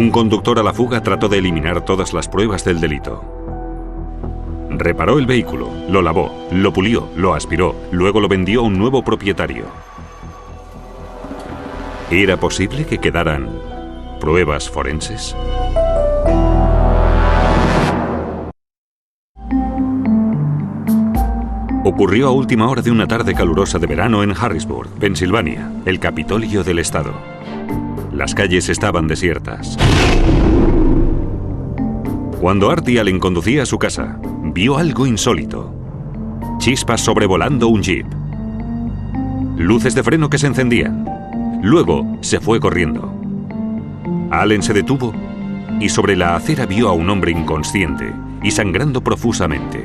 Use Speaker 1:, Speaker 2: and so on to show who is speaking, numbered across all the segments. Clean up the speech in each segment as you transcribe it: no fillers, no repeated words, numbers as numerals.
Speaker 1: Un conductor a la fuga trató de eliminar todas las pruebas del delito. Reparó el vehículo, lo lavó, lo pulió, lo aspiró, luego lo vendió a un nuevo propietario. ¿Era posible que quedaran pruebas forenses? Ocurrió a última hora de una tarde calurosa de verano en Harrisburg, Pensilvania, el Capitolio del estado. Las calles estaban desiertas. Cuando Artie Allen conducía a su casa, vio algo insólito. Chispas sobrevolando un jeep. Luces de freno que se encendían. Luego se fue corriendo. Allen se detuvo y sobre la acera vio a un hombre inconsciente y sangrando profusamente.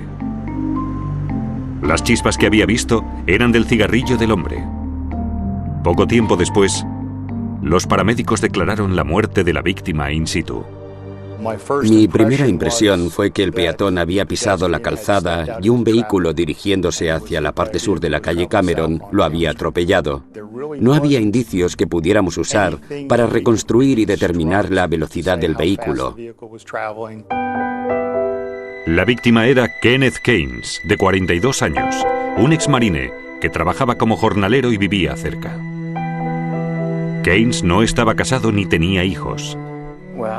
Speaker 1: Las chispas que había visto eran del cigarrillo del hombre. Poco tiempo después, los paramédicos declararon la muerte de la víctima in situ.
Speaker 2: Mi primera impresión fue que el peatón había pisado la calzada y un vehículo dirigiéndose hacia la parte sur de la calle Cameron lo había atropellado. No había indicios que pudiéramos usar para reconstruir y determinar la velocidad del vehículo.
Speaker 1: La víctima era Kenneth Keynes, de 42 años, un exmarine que trabajaba como jornalero y vivía cerca. Keynes no estaba casado ni tenía hijos.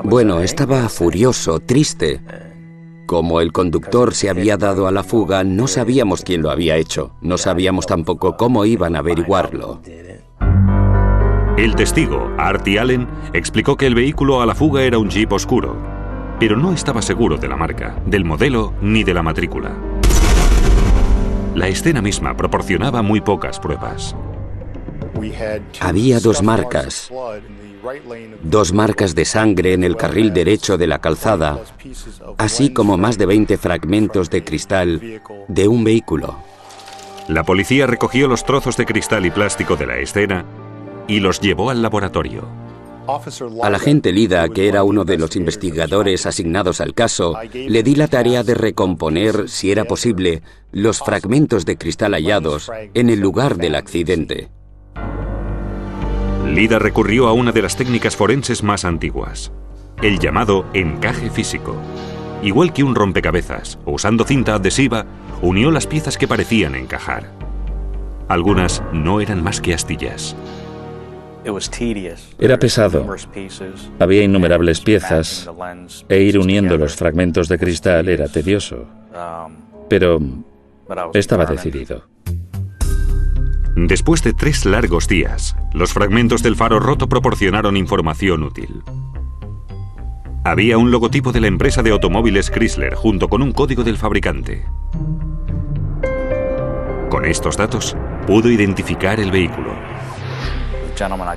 Speaker 2: Bueno, estaba furioso, triste. Como el conductor se había dado a la fuga, no sabíamos quién lo había hecho. No sabíamos tampoco cómo iban a averiguarlo.
Speaker 1: El testigo, Artie Allen, explicó que el vehículo a la fuga era un Jeep oscuro, pero no estaba seguro de la marca, del modelo ni de la matrícula. La escena misma proporcionaba muy pocas pruebas.
Speaker 2: Había dos marcas de sangre en el carril derecho de la calzada, así como más de 20 fragmentos de cristal de un vehículo.
Speaker 1: La policía recogió los trozos de cristal y plástico de la escena y los llevó al laboratorio.
Speaker 2: Al agente Lida, que era uno de los investigadores asignados al caso, le di la tarea de recomponer, si era posible, los fragmentos de cristal hallados en el lugar del accidente.
Speaker 1: Lida recurrió a una de las técnicas forenses más antiguas, el llamado encaje físico. Igual que un rompecabezas, usando cinta adhesiva, unió las piezas que parecían encajar. Algunas no eran más que astillas.
Speaker 3: Era pesado. Había innumerables piezas e ir uniendo los fragmentos de cristal era tedioso. Pero estaba decidido.
Speaker 1: Después de 3 largos días, los fragmentos del faro roto proporcionaron información útil. Había un logotipo de la empresa de automóviles Chrysler junto con un código del fabricante. Con estos datos, pudo identificar el vehículo.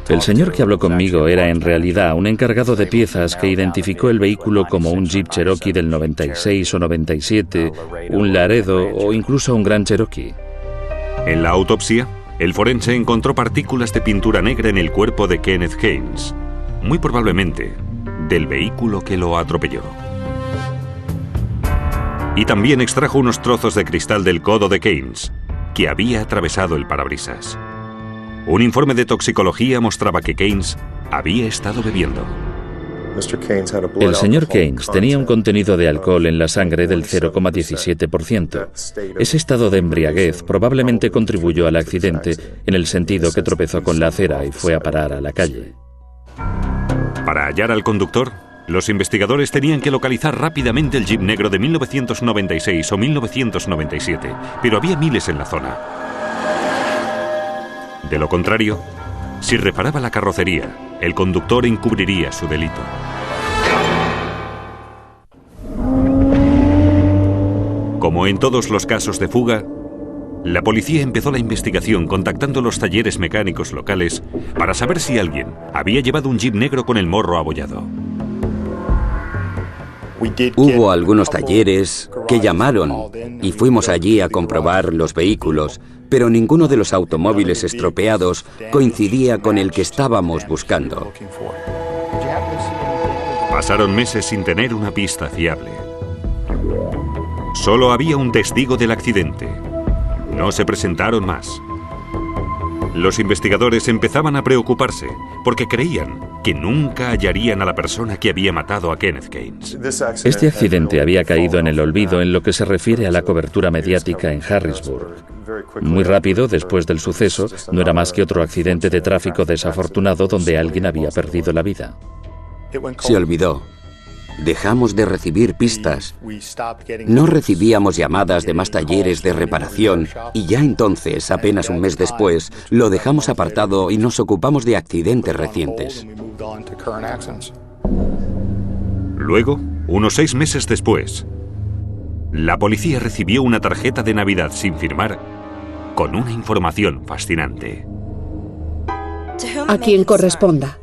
Speaker 3: El señor que habló conmigo era en realidad un encargado de piezas que identificó el vehículo como un Jeep Cherokee del 96 o 97, un Laredo o incluso un Grand Cherokee.
Speaker 1: En la autopsia, el forense encontró partículas de pintura negra en el cuerpo de Kenneth Keynes, muy probablemente del vehículo que lo atropelló. Y también extrajo unos trozos de cristal del codo de Keynes, que había atravesado el parabrisas. Un informe de toxicología mostraba que Keynes había estado bebiendo.
Speaker 3: El señor Keynes tenía un contenido de alcohol en la sangre del 0,17%. Ese estado de embriaguez probablemente contribuyó al accidente en el sentido que tropezó con la acera y fue a parar a la calle.
Speaker 1: Para hallar al conductor, los investigadores tenían que localizar rápidamente el Jeep negro de 1996 o 1997, pero había miles en la zona. De lo contrario, si reparaba la carrocería, el conductor encubriría su delito. Como en todos los casos de fuga, la policía empezó la investigación contactando los talleres mecánicos locales para saber si alguien había llevado un Jeep negro con el morro abollado.
Speaker 2: Hubo algunos talleres que llamaron y fuimos allí a comprobar los vehículos, pero ninguno de los automóviles estropeados coincidía con el que estábamos buscando.
Speaker 1: Pasaron meses sin tener una pista fiable. Solo había un testigo del accidente. No se presentaron más. Los investigadores empezaban a preocuparse porque creían que nunca hallarían a la persona que había matado a Kenneth Gaines.
Speaker 3: Este accidente había caído en el olvido en lo que se refiere a la cobertura mediática en Harrisburg. Muy rápido, después del suceso, no era más que otro accidente de tráfico desafortunado donde alguien había perdido la vida.
Speaker 2: Se olvidó. Dejamos de recibir pistas. No recibíamos llamadas de más talleres de reparación y ya entonces, apenas un mes después, lo dejamos apartado y nos ocupamos de accidentes recientes.
Speaker 1: Luego, unos 6 meses después, la policía recibió una tarjeta de Navidad sin firmar con una información fascinante.
Speaker 4: A quien corresponda.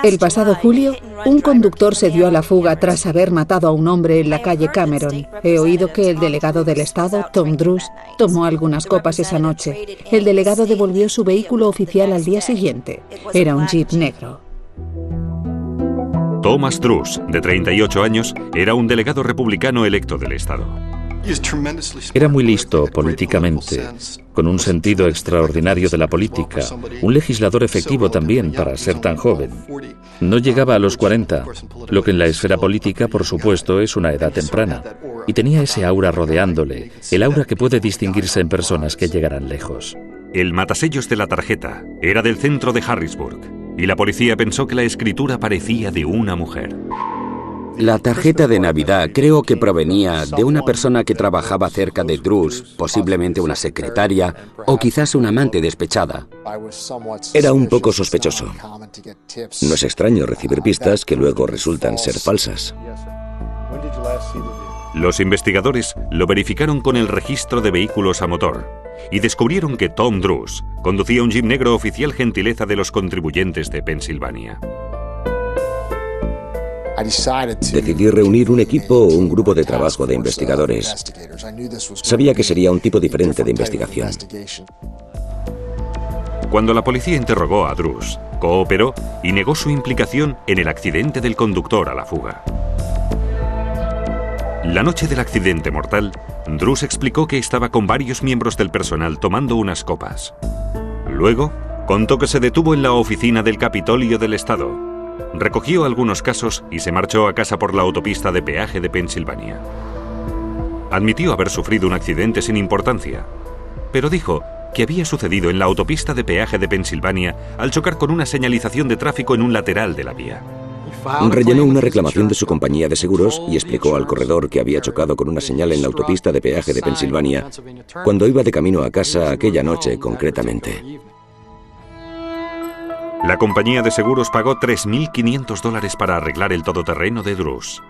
Speaker 4: El pasado julio, un conductor se dio a la fuga tras haber matado a un hombre en la calle Cameron. He oído que el delegado del estado, Tom Druce, tomó algunas copas esa noche. El delegado devolvió su vehículo oficial al día siguiente. Era un Jeep negro.
Speaker 1: Thomas Druce, de 38 años, era un delegado republicano electo del estado.
Speaker 3: Era muy listo políticamente, con un sentido extraordinario de la política, un legislador efectivo también para ser tan joven. No llegaba a los 40, lo que en la esfera política, por supuesto, es una edad temprana, y tenía ese aura rodeándole, el aura que puede distinguirse en personas que llegarán lejos.
Speaker 1: El matasellos de la tarjeta era del centro de Harrisburg, y la policía pensó que la escritura parecía de una mujer.
Speaker 2: La tarjeta de Navidad creo que provenía de una persona que trabajaba cerca de Druce, posiblemente una secretaria o quizás una amante despechada.
Speaker 5: Era un poco sospechoso. No es extraño recibir pistas que luego resultan ser falsas.
Speaker 1: Los investigadores lo verificaron con el registro de vehículos a motor y descubrieron que Tom Druce conducía un Jeep negro oficial gentileza de los contribuyentes de Pensilvania.
Speaker 5: Decidí reunir un equipo o un grupo de trabajo de investigadores. Sabía que sería un tipo diferente de investigación.
Speaker 1: Cuando la policía interrogó a Druce, cooperó y negó su implicación en el accidente del conductor a la fuga. La noche del accidente mortal, Druce explicó que estaba con varios miembros del personal tomando unas copas. Luego, contó que se detuvo en la oficina del Capitolio del Estado. Recogió algunos casos y se marchó a casa por la autopista de peaje de Pensilvania. Admitió haber sufrido un accidente sin importancia, pero dijo que había sucedido en la autopista de peaje de Pensilvania al chocar con una señalización de tráfico en un lateral de la vía.
Speaker 5: Rellenó una reclamación de su compañía de seguros y explicó al corredor que había chocado con una señal en la autopista de peaje de Pensilvania cuando iba de camino a casa aquella noche concretamente.
Speaker 1: La compañía de seguros pagó $3.500 para arreglar el todoterreno de Druce.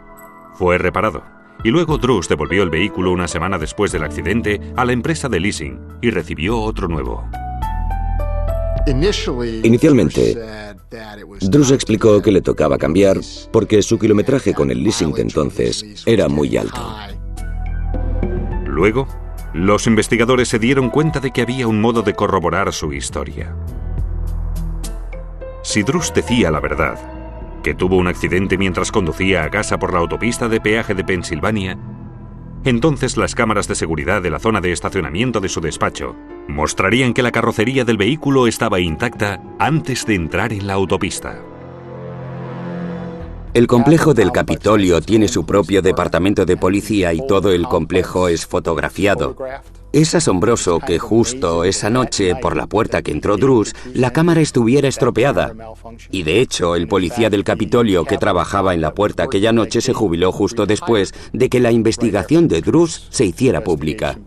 Speaker 1: Fue reparado, y luego Druce devolvió el vehículo una semana después del accidente a la empresa de leasing y recibió otro nuevo.
Speaker 5: Inicialmente, Druce explicó que le tocaba cambiar porque su kilometraje con el leasing de entonces era muy alto.
Speaker 1: Luego, los investigadores se dieron cuenta de que había un modo de corroborar su historia. Si Druce decía la verdad, que tuvo un accidente mientras conducía a casa por la autopista de peaje de Pensilvania, entonces las cámaras de seguridad de la zona de estacionamiento de su despacho mostrarían que la carrocería del vehículo estaba intacta antes de entrar en la autopista.
Speaker 2: El complejo del Capitolio tiene su propio departamento de policía y todo el complejo es fotografiado. Es asombroso que justo esa noche, por la puerta que entró Druce, la cámara estuviera estropeada. Y de hecho, el policía del Capitolio que trabajaba en la puerta aquella noche se jubiló justo después de que la investigación de Druce se hiciera pública.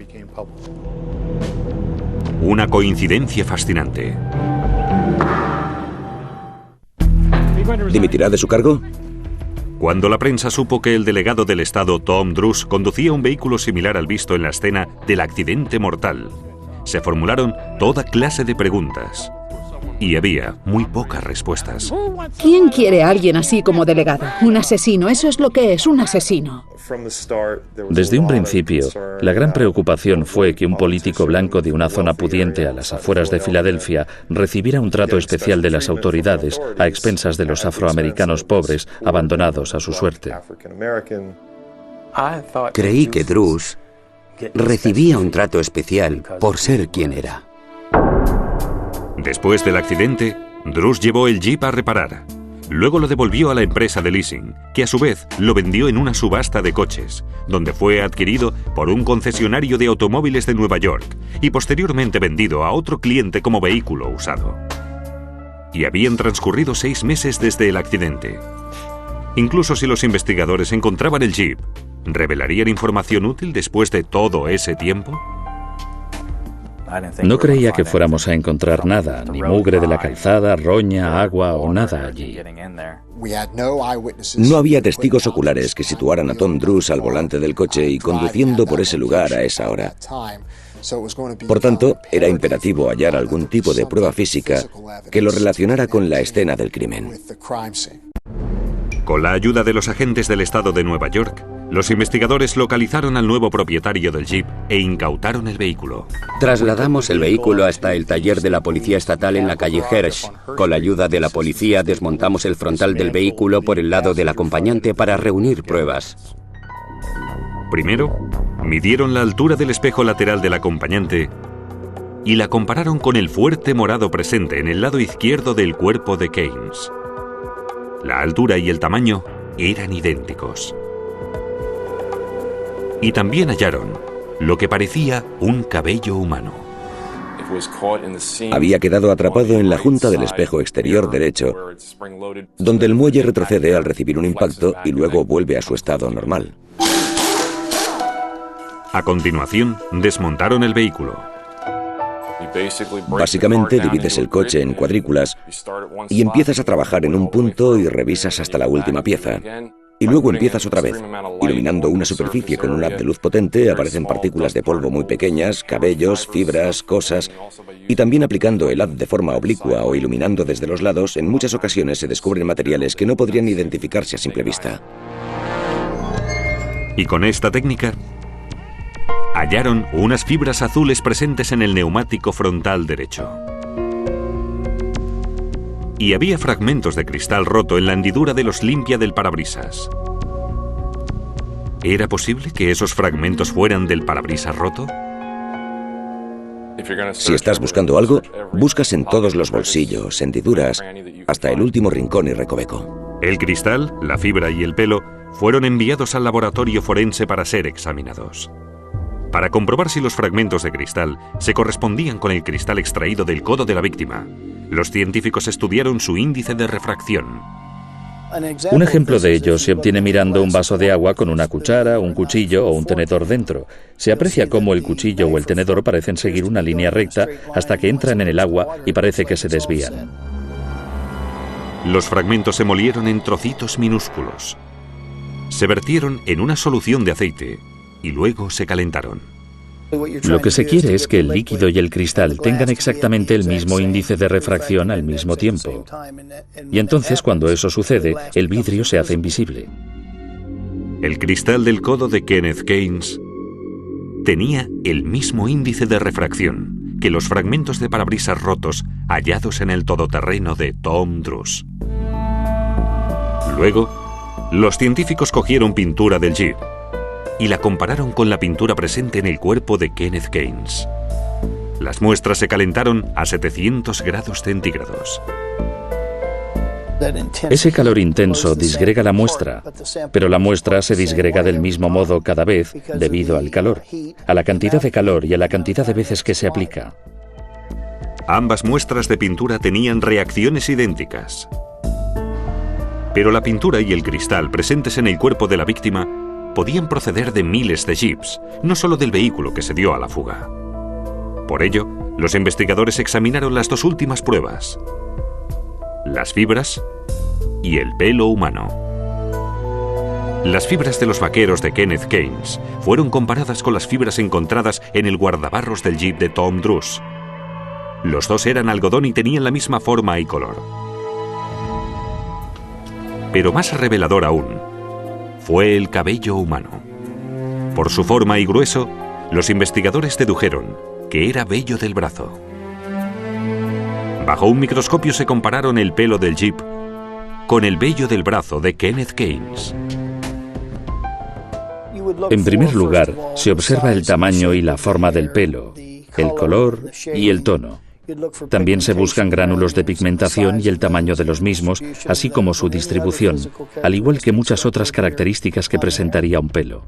Speaker 1: Una coincidencia fascinante.
Speaker 5: ¿Dimitirá de su cargo?
Speaker 1: Cuando la prensa supo que el delegado del estado, Tom Druce, conducía un vehículo similar al visto en la escena del accidente mortal, se formularon toda clase de preguntas. Y había muy pocas respuestas.
Speaker 4: ¿Quién quiere a alguien así como delegado? Un asesino, eso es lo que es, un asesino.
Speaker 3: Desde un principio, la gran preocupación fue que un político blanco de una zona pudiente a las afueras de Filadelfia recibiera un trato especial de las autoridades a expensas de los afroamericanos pobres abandonados a su suerte.
Speaker 2: Creí que Druce recibía un trato especial por ser quien era.
Speaker 1: Después del accidente, Druce llevó el Jeep a reparar. Luego lo devolvió a la empresa de leasing, que a su vez lo vendió en una subasta de coches, donde fue adquirido por un concesionario de automóviles de Nueva York y posteriormente vendido a otro cliente como vehículo usado. Y habían transcurrido 6 meses desde el accidente. Incluso si los investigadores encontraban el Jeep, ¿revelarían información útil después de todo ese tiempo?
Speaker 3: No creía que fuéramos a encontrar nada, ni mugre de la calzada, roña, agua o nada allí.
Speaker 5: No había testigos oculares que situaran a Tom Druce al volante del coche y conduciendo por ese lugar a esa hora. Por tanto, era imperativo hallar algún tipo de prueba física que lo relacionara con la escena del crimen.
Speaker 1: Con la ayuda de los agentes del estado de Nueva York, los investigadores localizaron al nuevo propietario del Jeep e incautaron el vehículo.
Speaker 2: Trasladamos el vehículo hasta el taller de la policía estatal en la calle Hersh. Con la ayuda de la policía desmontamos el frontal del vehículo por el lado del acompañante para reunir pruebas.
Speaker 1: Primero, midieron la altura del espejo lateral del acompañante y la compararon con el fuerte morado presente en el lado izquierdo del cuerpo de Keynes. La altura y el tamaño eran idénticos. Y también hallaron lo que parecía un cabello humano.
Speaker 5: Había quedado atrapado en la junta del espejo exterior derecho, donde el muelle retrocede al recibir un impacto y luego vuelve a su estado normal.
Speaker 1: A continuación, desmontaron el vehículo.
Speaker 5: Básicamente divides el coche en cuadrículas y empiezas a trabajar en un punto y revisas hasta la última pieza. Y luego empiezas otra vez. Iluminando una superficie con un haz de luz potente aparecen partículas de polvo muy pequeñas, cabellos, fibras, cosas. Y también aplicando el haz de forma oblicua o iluminando desde los lados, en muchas ocasiones se descubren materiales que no podrían identificarse a simple vista.
Speaker 1: Y con esta técnica, hallaron unas fibras azules presentes en el neumático frontal derecho. Y había fragmentos de cristal roto en la hendidura de los limpia del parabrisas. ¿Era posible que esos fragmentos fueran del parabrisas roto?
Speaker 5: Si estás buscando algo, buscas en todos los bolsillos, hendiduras, hasta el último rincón y recoveco.
Speaker 1: El cristal, la fibra y el pelo fueron enviados al laboratorio forense para ser examinados. Para comprobar si los fragmentos de cristal se correspondían con el cristal extraído del codo de la víctima, los científicos estudiaron su índice de refracción.
Speaker 3: Un ejemplo de ello se obtiene mirando un vaso de agua con una cuchara, un cuchillo o un tenedor dentro. Se aprecia cómo el cuchillo o el tenedor parecen seguir una línea recta hasta que entran en el agua y parece que se desvían.
Speaker 1: Los fragmentos se molieron en trocitos minúsculos. Se vertieron en una solución de aceite y luego se calentaron.
Speaker 3: Lo que se quiere es que el líquido y el cristal tengan exactamente el mismo índice de refracción al mismo tiempo. Y entonces, cuando eso sucede, el vidrio se hace invisible.
Speaker 1: El cristal del codo de Kenneth Keynes tenía el mismo índice de refracción que los fragmentos de parabrisas rotos hallados en el todoterreno de Tom Druce. Luego, los científicos cogieron pintura del Jeep y la compararon con la pintura presente en el cuerpo de Kenneth Keynes. Las muestras se calentaron a 700 grados centígrados.
Speaker 3: Ese calor intenso disgrega la muestra, pero la muestra se disgrega del mismo modo cada vez debido al calor, a la cantidad de calor y a la cantidad de veces que se aplica.
Speaker 1: Ambas muestras de pintura tenían reacciones idénticas. Pero la pintura y el cristal presentes en el cuerpo de la víctima podían proceder de miles de jeeps, no solo del vehículo que se dio a la fuga. Por ello, los investigadores examinaron las dos últimas pruebas: las fibras y el pelo humano. Las fibras de los vaqueros de Kenneth Keynes fueron comparadas con las fibras encontradas en el guardabarros del Jeep de Tom Druce. Los dos eran algodón y tenían la misma forma y color. Pero más revelador aún fue el cabello humano. Por su forma y grueso, los investigadores dedujeron que era vello del brazo. Bajo un microscopio se compararon el pelo del Jeep con el vello del brazo de Kenneth Keynes.
Speaker 3: En primer lugar, se observa el tamaño y la forma del pelo, el color y el tono. También se buscan gránulos de pigmentación y el tamaño de los mismos, así como su distribución, al igual que muchas otras características que presentaría un pelo.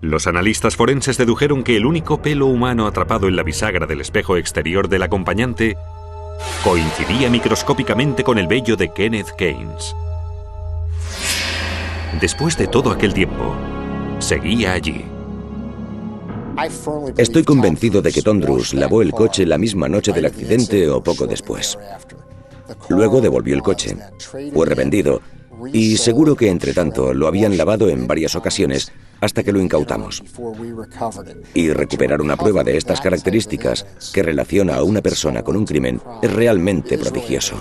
Speaker 1: Los analistas forenses dedujeron que el único pelo humano atrapado en la bisagra del espejo exterior del acompañante coincidía microscópicamente con el vello de Kenneth Gaines. Después de todo aquel tiempo, seguía allí.
Speaker 5: Estoy convencido de que Tom Druce lavó el coche la misma noche del accidente o poco después. Luego devolvió el coche. Fue revendido y seguro que entre tanto lo habían lavado en varias ocasiones hasta que lo incautamos. Y recuperar una prueba de estas características que relaciona a una persona con un crimen es realmente prodigioso.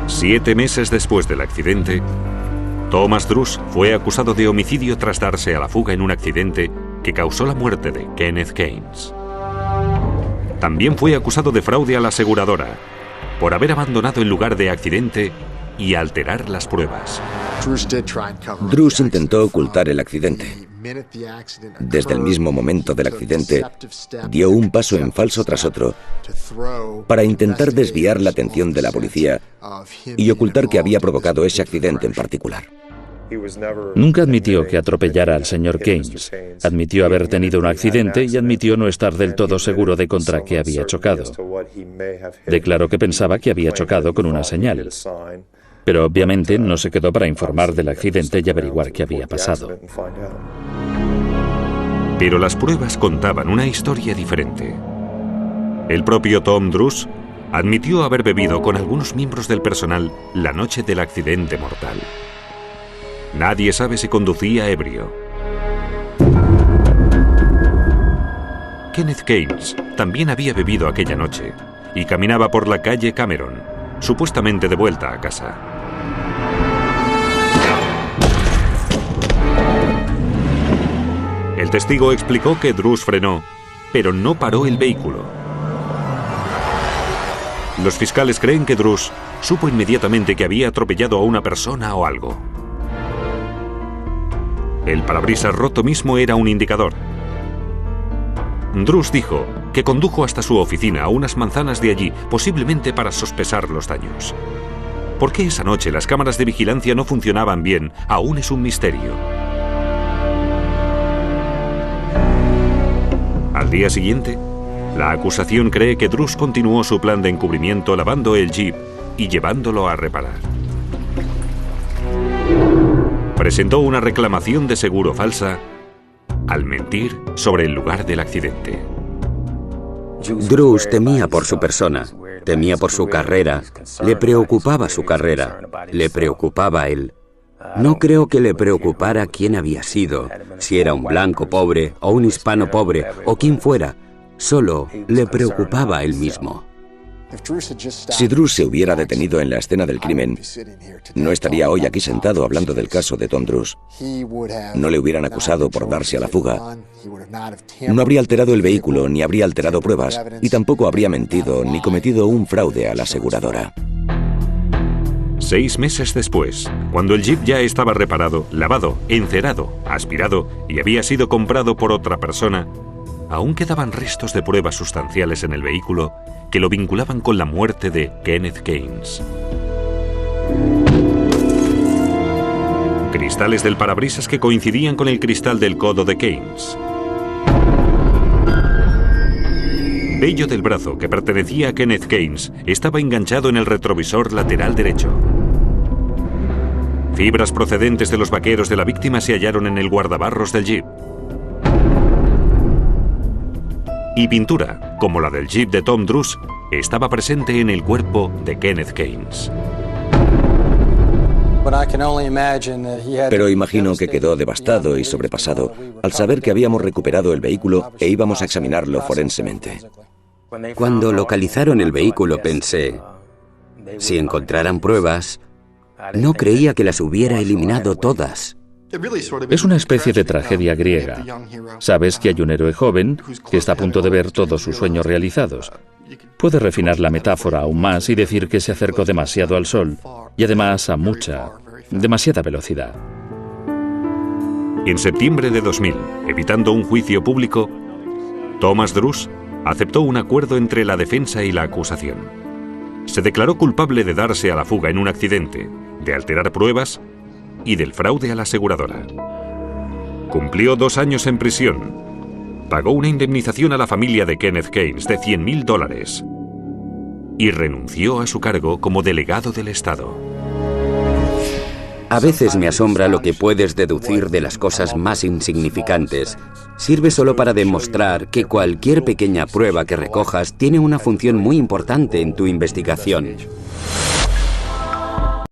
Speaker 1: 7 meses después del accidente, Thomas Druce fue acusado de homicidio tras darse a la fuga en un accidente que causó la muerte de Kenneth Gaines. También fue acusado de fraude a la aseguradora por haber abandonado el lugar de accidente y alterar las pruebas.
Speaker 5: Druce intentó ocultar el accidente. Desde el mismo momento del accidente, dio un paso en falso tras otro para intentar desviar la atención de la policía y ocultar que había provocado ese accidente en particular.
Speaker 3: Nunca admitió que atropellara al señor Gaines. Admitió haber tenido un accidente y admitió no estar del todo seguro de contra qué había chocado. Declaró que pensaba que había chocado con una señal. Pero obviamente no se quedó para informar del accidente y averiguar qué había pasado.
Speaker 1: Pero las pruebas contaban una historia diferente. El propio Tom Druce admitió haber bebido con algunos miembros del personal la noche del accidente mortal. Nadie sabe si conducía ebrio. Kenneth Gaines también había bebido aquella noche y caminaba por la calle Cameron, supuestamente de vuelta a casa. El testigo explicó que Druce frenó, pero no paró el vehículo. Los fiscales creen que Druce supo inmediatamente que había atropellado a una persona o algo. El parabrisas roto mismo era un indicador. Druce dijo que condujo hasta su oficina a unas manzanas de allí, posiblemente para sospesar los daños. ¿Por qué esa noche las cámaras de vigilancia no funcionaban bien? Aún es un misterio. Al día siguiente, la acusación cree que Druce continuó su plan de encubrimiento lavando el Jeep y llevándolo a reparar. Presentó una reclamación de seguro falsa al mentir sobre el lugar del accidente.
Speaker 2: Druce temía por su persona, temía por su carrera, le preocupaba su carrera, le preocupaba él. No creo que le preocupara quién había sido, si era un blanco pobre o un hispano pobre o quien fuera, solo le preocupaba a él mismo.
Speaker 5: Si Druce se hubiera detenido en la escena del crimen, no estaría hoy aquí sentado hablando del caso de Tom Druce. No le hubieran acusado por darse a la fuga. No habría alterado el vehículo, ni habría alterado pruebas, y tampoco habría mentido ni cometido un fraude a la aseguradora.
Speaker 1: 6 meses después, cuando el Jeep ya estaba reparado, lavado, encerado, aspirado y había sido comprado por otra persona, aún quedaban restos de pruebas sustanciales en el vehículo que lo vinculaban con la muerte de Kenneth Gaines. Cristales del parabrisas que coincidían con el cristal del codo de Gaines. Vello del brazo que pertenecía a Kenneth Gaines estaba enganchado en el retrovisor lateral derecho. Fibras procedentes de los vaqueros de la víctima se hallaron en el guardabarros del Jeep. Y pintura, como la del Jeep de Tom Druce, estaba presente en el cuerpo de Kenneth Gaines.
Speaker 5: Pero imagino que quedó devastado y sobrepasado al saber que habíamos recuperado el vehículo e íbamos a examinarlo forensemente.
Speaker 2: Cuando localizaron el vehículo pensé, si encontraran pruebas, no creía que las hubiera eliminado todas.
Speaker 3: Es una especie de tragedia griega. Sabes que hay un héroe joven que está a punto de ver todos sus sueños realizados. Puedes refinar la metáfora aún más y decir que se acercó demasiado al sol y además a demasiada velocidad.
Speaker 1: En septiembre de 2000, evitando un juicio público, Thomas Druce aceptó un acuerdo entre la defensa y la acusación. Se declaró culpable de darse a la fuga en un accidente, de alterar pruebas y del fraude a la aseguradora. Cumplió 2 años en prisión. Pagó una indemnización a la familia de Kenneth Keynes de $100.000 y renunció a su cargo como delegado del Estado.
Speaker 2: A veces me asombra lo que puedes deducir de las cosas más insignificantes. Sirve solo para demostrar que cualquier pequeña prueba que recojas tiene una función muy importante en tu investigación.